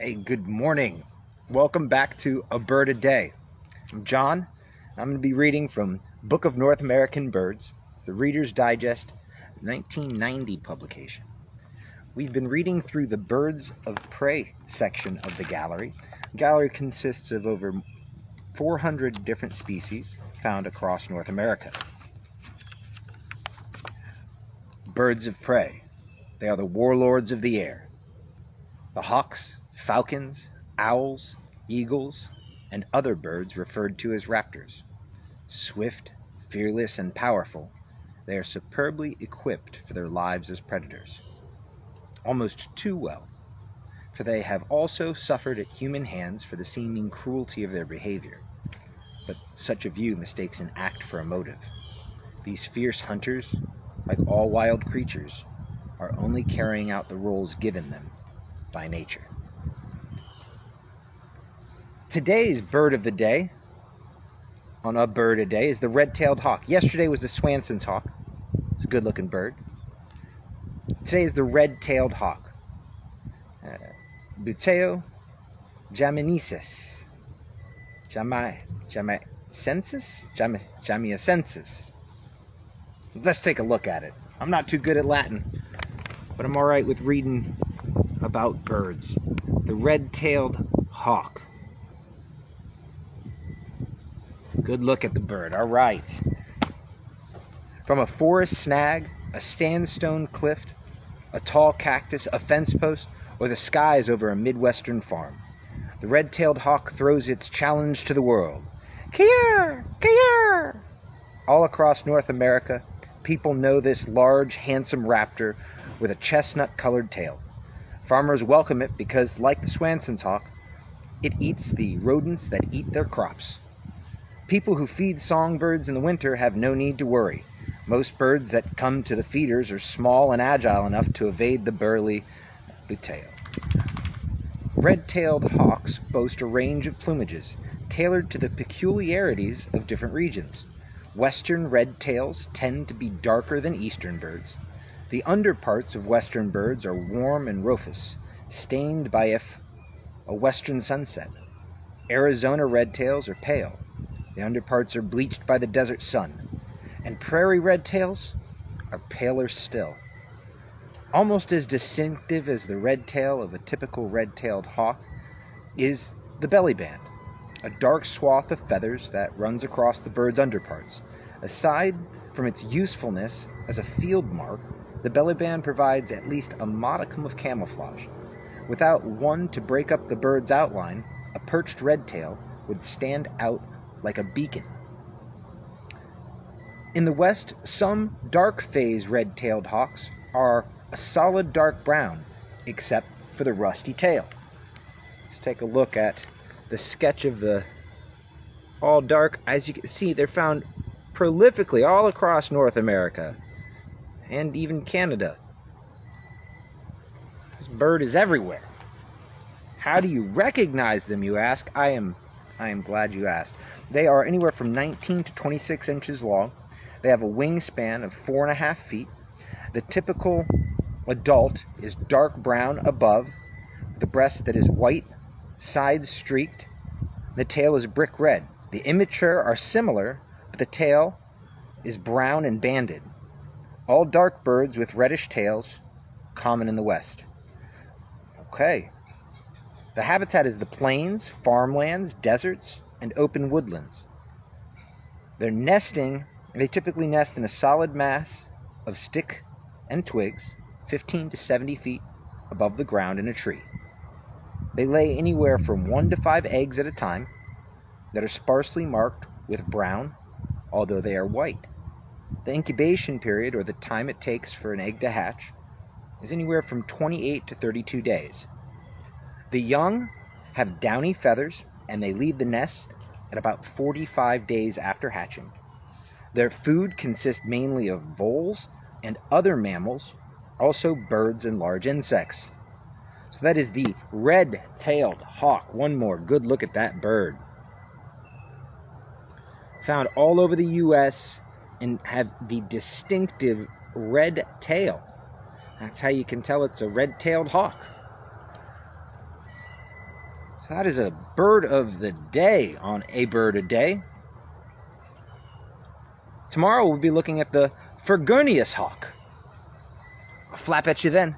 Hey, good morning. Welcome back to A Bird a Day. I'm John. I'm going to be reading from Book of North American Birds. It's the Reader's Digest 1990 publication. We've been reading through the Birds of Prey section of the gallery. The gallery consists of over 400 different species found across North America. Birds of prey. They are the warlords of the air. The hawks, falcons, owls, eagles, and other birds referred to as raptors. Swift, fearless, and powerful, they are superbly equipped for their lives as predators. Almost too well, for they have also suffered at human hands for the seeming cruelty of their behavior. But such a view mistakes an act for a motive. These fierce hunters, like all wild creatures, are only carrying out the roles given them by nature. Today's bird of the day, on A Bird a Day, is the red-tailed hawk. Yesterday was the Jamaicensis hawk. It's a good-looking bird. Today is the red-tailed hawk. Buteo Jamaicensis. Jamaicensis. Let's take a look at it. I'm not too good at Latin, but I'm alright with reading about birds. The red-tailed hawk. Good look at the bird. All right. From a forest snag, a sandstone cliff, a tall cactus, a fence post, or the skies over a Midwestern farm, the red-tailed hawk throws its challenge to the world. Kyar! Kyar! All across North America, people know this large, handsome raptor with a chestnut-colored tail. Farmers welcome it because, like the Jamaicensis hawk, it eats the rodents that eat their crops. People who feed songbirds in the winter have no need to worry. Most birds that come to the feeders are small and agile enough to evade the burly Buteo. Red-tailed hawks boast a range of plumages, tailored to the peculiarities of different regions. Western red-tails tend to be darker than eastern birds. The underparts of western birds are warm and rufous, stained by a western sunset. Arizona red-tails are pale. The underparts are bleached by the desert sun, and prairie red-tails are paler still. Almost as distinctive as the red tail of a typical red-tailed hawk is the belly band, a dark swath of feathers that runs across the bird's underparts. Aside from its usefulness as a field mark, the belly band provides at least a modicum of camouflage. Without one to break up the bird's outline, a perched red-tail would stand out like a beacon. In the west, some dark phase red-tailed hawks are a solid dark brown, except for the rusty tail. Let's take a look at the sketch of the all dark. As you can see, they're found prolifically all across North America and even Canada. This bird is everywhere. How do you recognize them, you ask? I am glad you asked. They are anywhere from 19 to 26 inches long. They have a wingspan of 4.5 feet. The typical adult is dark brown above, with a breast that is white, sides streaked. The tail is brick red. The immature are similar, but the tail is brown and banded. All dark birds with reddish tails, common in the west. Okay. The habitat is the plains, farmlands, deserts, and open woodlands. Their nesting, they typically nest in a solid mass of stick and twigs, 15 to 70 feet above the ground in a tree. They lay anywhere from 1 to 5 eggs at a time that are sparsely marked with brown, although they are white. The incubation period, or the time it takes for an egg to hatch, is anywhere from 28 to 32 days. The young have downy feathers, and they leave the nest at about 45 days after hatching. Their food consists mainly of voles and other mammals, also birds and large insects. So that is the red-tailed hawk. One more good look at that bird. Found all over the U.S. and have the distinctive red tail. That's how you can tell it's a red-tailed hawk. That is a bird of the day on A Bird a Day. Tomorrow we'll be looking at the Fergurnius hawk. I'll flap at you then.